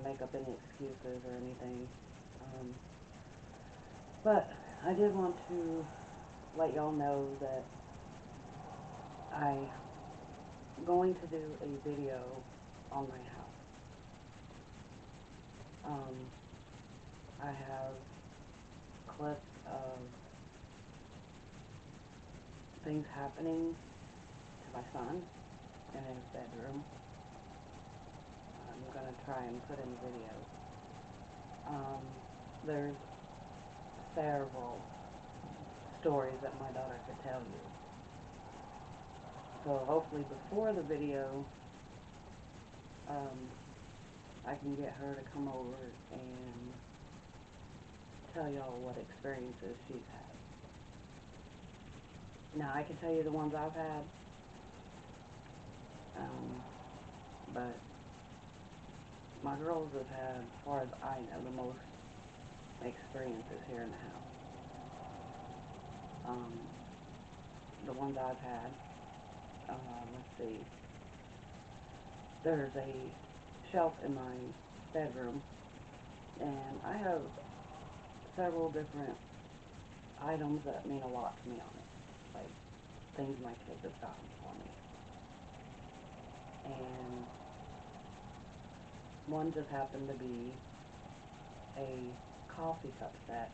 to make up any excuses or anything. Um, but I did want to let y'all know that I'm going to do a video on my house. Um, I have clips of things happening to my son in his bedroom. I'm going to try and put in video. There's several stories that my daughter could tell you. So hopefully before the video, I can get her to come over and tell y'all what experiences she's had. Now I can tell you the ones I've had, but my girls have had, as far as I know, the most experiences here in the house. The ones I've had, let's see, there's a shelf in my bedroom, and I have several different items that mean a lot to me on it, like things my kids have gotten for me. And one just happened to be a coffee cup set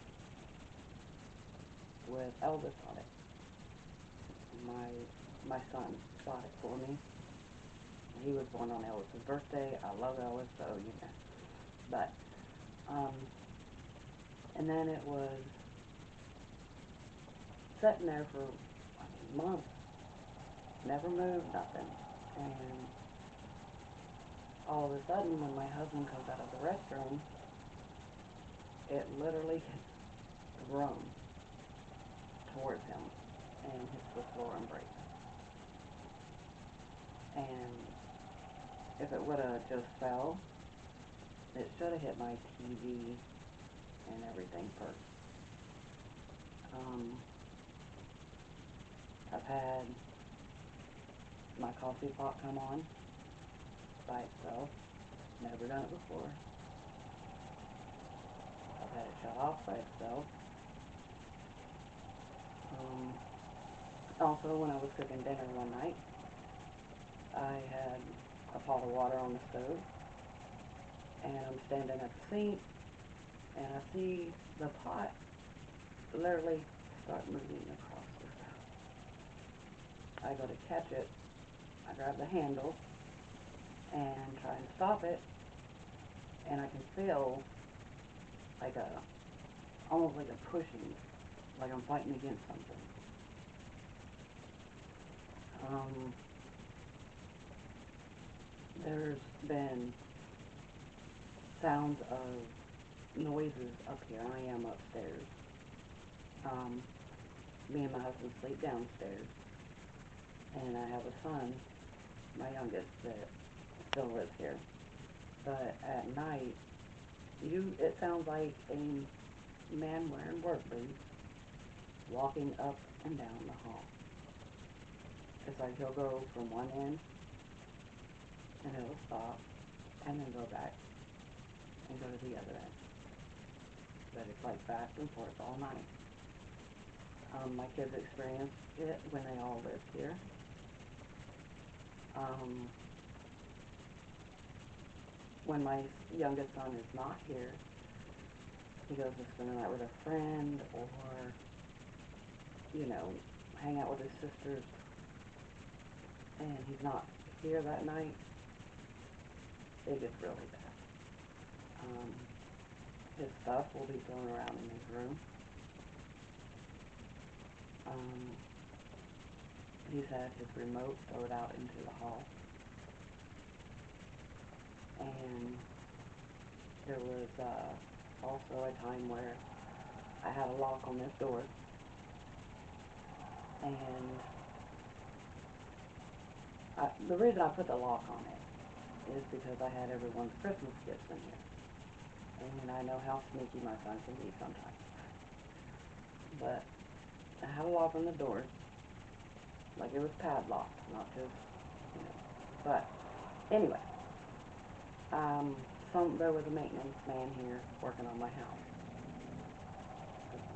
with Elvis on it. My son bought it for me. He was born on Elvis's birthday. I love Elvis, so you know. But and then it was sitting there for months, never moved, nothing. And all of a sudden, when my husband comes out of the restroom, it literally gets thrown towards him and hits the floor and breaks. And if it would have just fell, it should have hit my TV and everything first. I've had my coffee pot come on by itself. Never done it before. I've had it shut off by itself. Also, when I was cooking dinner one night, I had a pot of water on the stove, and I'm standing at the sink, and I see the pot literally start moving across the stove. I go to catch it, I grab the handle, and try and stop it, and I can feel like almost like a pushing, like I'm fighting against something. There's been sounds of noises up here. I am upstairs. Me and my husband sleep downstairs, and I have a son, my youngest, that still lives here. But at night, it sounds like a man wearing work boots walking up and down the hall. It's like he'll go from one end, and it'll stop, and then go back, and go to the other end. But it's like back and forth all night. My kids experienced it when they all lived here. When my youngest son is not here, he goes to spend the night with a friend, or, you know, hang out with his sisters, and he's not here that night, it gets really bad. His stuff will be thrown around in his room. He's had his remote thrown out into the hall. And there was also a time where I had a lock on this door, and the reason I put the lock on it is because I had everyone's Christmas gifts in here, and I know how sneaky my son can be sometimes. But I had a lock on the door, like it was padlocked, not just, you know. But anyway, there was a maintenance man here working on my house.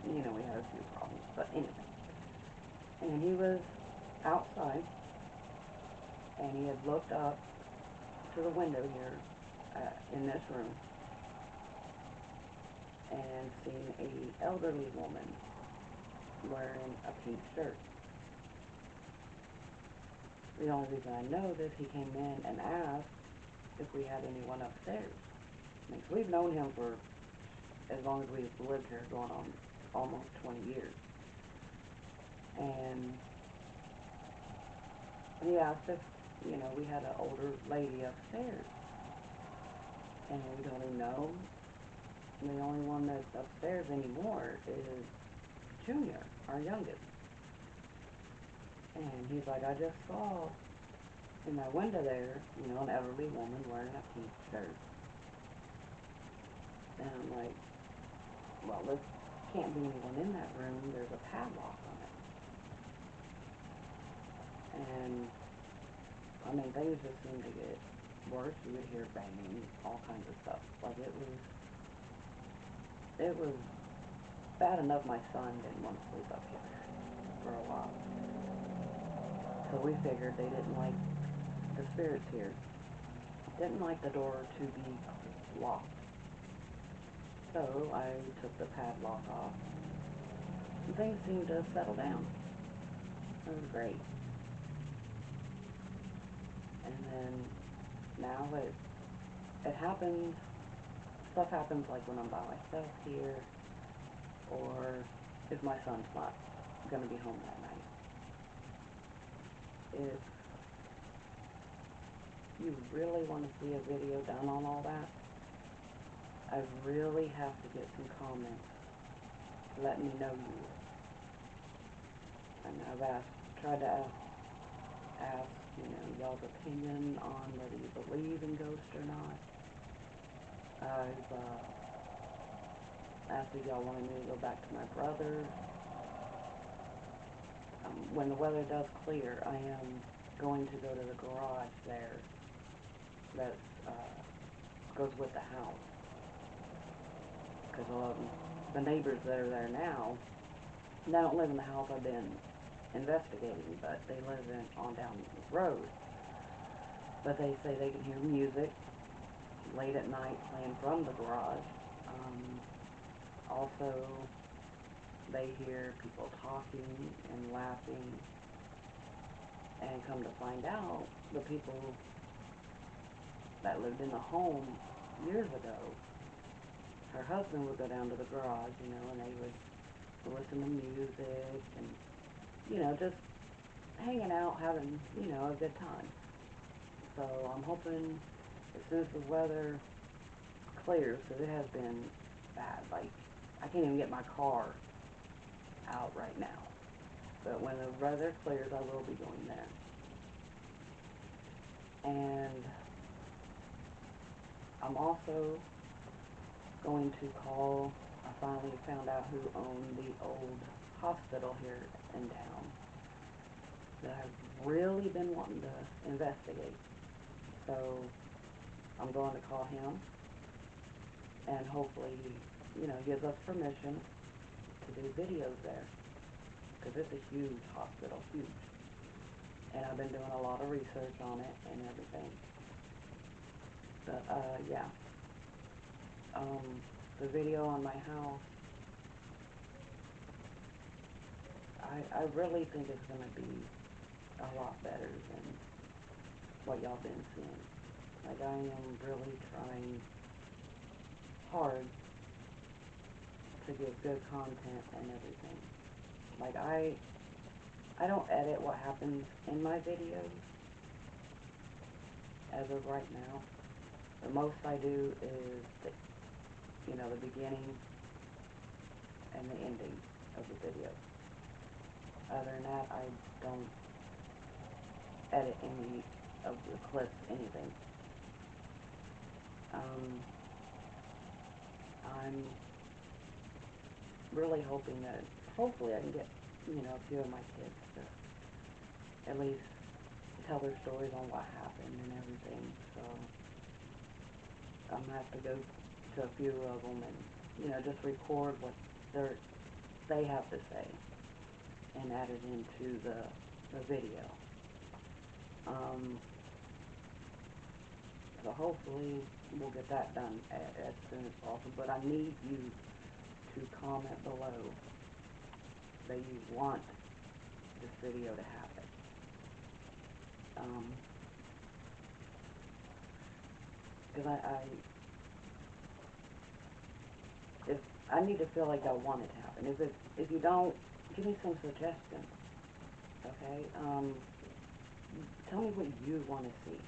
You know, we had a few problems, but anyway. And he was outside, and he had looked up to the window here in this room and seen a elderly woman wearing a pink shirt. The only reason I know this, he came in and asked if we had anyone upstairs. I mean, 'cause we've known him for as long as we've lived here, going on almost 20 years. And he asked if, you know, we had an older lady upstairs. And we told him no. The only one that's upstairs anymore is Junior, our youngest. And he's like, I just saw in that window there, you know, an elderly woman wearing a pink shirt. And I'm like, well, there can't be anyone in that room. There's a padlock on it. And, I mean, things just seemed to get worse. You would hear banging, all kinds of stuff. Like, it was bad enough my son didn't want to sleep up here for a while. So we figured they didn't like the spirits here. Didn't like the door to be locked. So I took the padlock off. And things seemed to settle down. It was great. And then now it happens, stuff happens like when I'm by myself here, or if my son's not going to be home that night. If you really want to see a video done on all that, I really have to get some comments to let me know you. And I've tried to ask, you know, y'all's opinion on whether you believe in ghosts or not. I've asked if y'all wanted me to go back to my brother's. When the weather does clear, I am going to go to the garage there that goes with the house. Because the neighbors that are there now, they don't live in the house I've been investigating, but they live on down the road. But they say they can hear music late at night playing from the garage. Also, they hear people talking and laughing, and come to find out, the people that lived in the home years ago, her husband would go down to the garage, you know, and they would listen to music and, you know, just hanging out, having, you know, a good time. So I'm hoping as soon as the weather clears, because it has been bad, like, I can't even get my car out right now. But when the weather clears, I will be going there. And I'm also going to call, I finally found out who owned the old hospital here in town that I've really been wanting to investigate. So I'm going to call him, and hopefully, you know, gives us permission to do videos there, because it's a huge hospital, huge. And I've been doing a lot of research on it and everything. But, yeah. The video on my house, I really think it's going to be a lot better than what y'all been seeing. Like, I am really trying hard to give good content and everything. Like, I don't edit what happens in my videos as of right now. The most I do is the, you know, the beginning and the ending of the video. Other than that, I don't edit any of the clips, anything. I'm really hoping that, hopefully I can get, you know, a few of my kids to at least tell their stories on what happened and everything. So, I'm gonna have to go to a few of them and, just record what they have to say and add it into the video. So hopefully we'll get that done as soon as possible. But I need you to comment below that you want this video to happen. Because if I need to feel like I want it to happen. If you don't, give me some suggestions. Okay? Tell me what you want to see,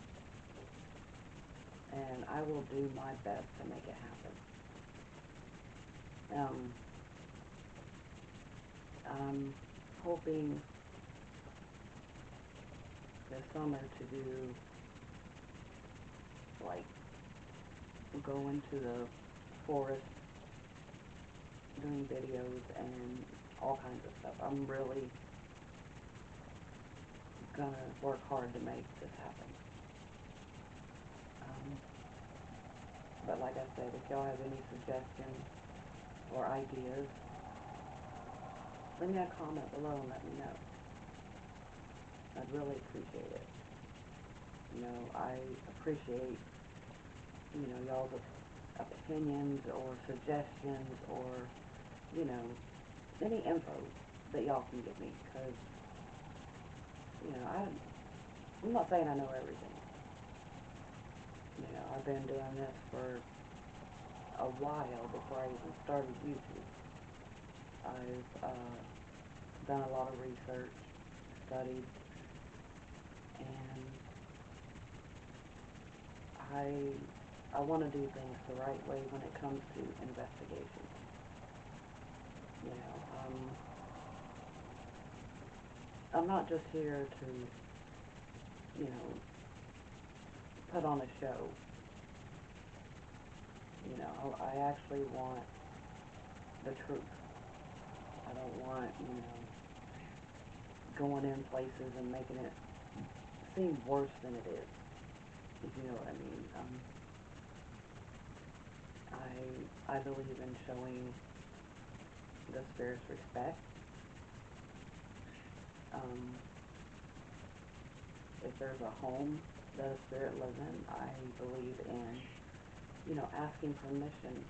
and I will do my best to make it happen. I'm hoping this summer to do, like, go into the forest doing videos and all kinds of stuff. I'm really gonna work hard to make this happen. But like I said, if y'all have any suggestions or ideas, leave me a comment below and let me know. I'd really appreciate it. I appreciate, y'all's opinions or suggestions or, any info that y'all can give me, because, I'm not saying I know everything. I've been doing this for a while before I even started YouTube. I've done a lot of research, studied, and I want to do things the right way when it comes to investigations. I'm not just here to, put on a show. I actually want the truth. I don't want, going in places and making it seem worse than it is, if you know what I mean. I believe in showing the spirits respect. If there's a home that a spirit lives in, I believe in, asking permission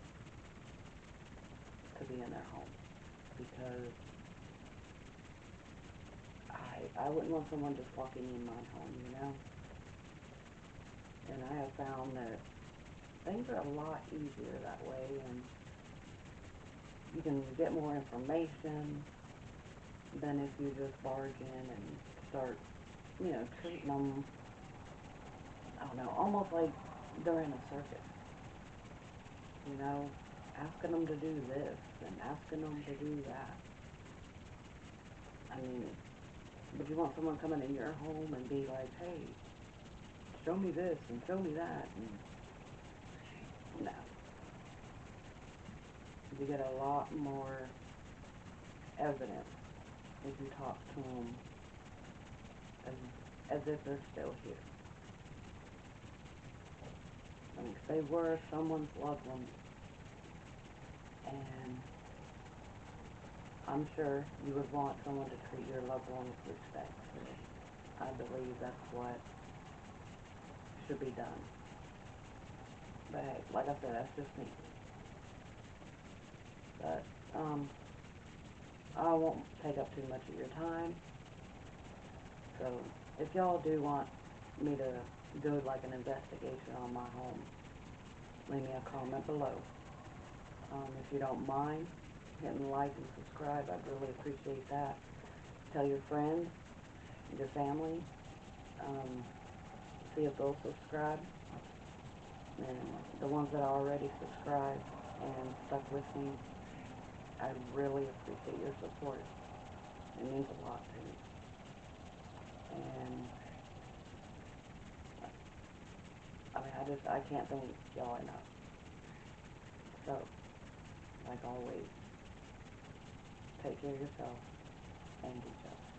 to be in their home, because I wouldn't want someone just walking in my home, And I have found that things are a lot easier that way, and you can get more information than if you just barge in and start, treating them, I don't know, almost like they're in a circus. Asking them to do this and asking them to do that. I mean, would you want someone coming in your home and be like, hey, show me this and show me that? And no. You get a lot more evidence if you talk to them as if they're still here. I mean, if they were someone's loved one, and I'm sure you would want someone to treat your loved one with respect. So I believe that's what should be done. But hey, like I said, that's just me. But, I won't take up too much of your time. So, if y'all do want me to do like an investigation on my home, leave me a comment below. If you don't mind hitting like and subscribe, I'd really appreciate that. Tell your friends, your family, see if they'll subscribe. And the ones that are already subscribed and stuck with me, I really appreciate your support. It means a lot to me. And I mean, I can't thank y'all enough. So, like always, take care of yourself and each other.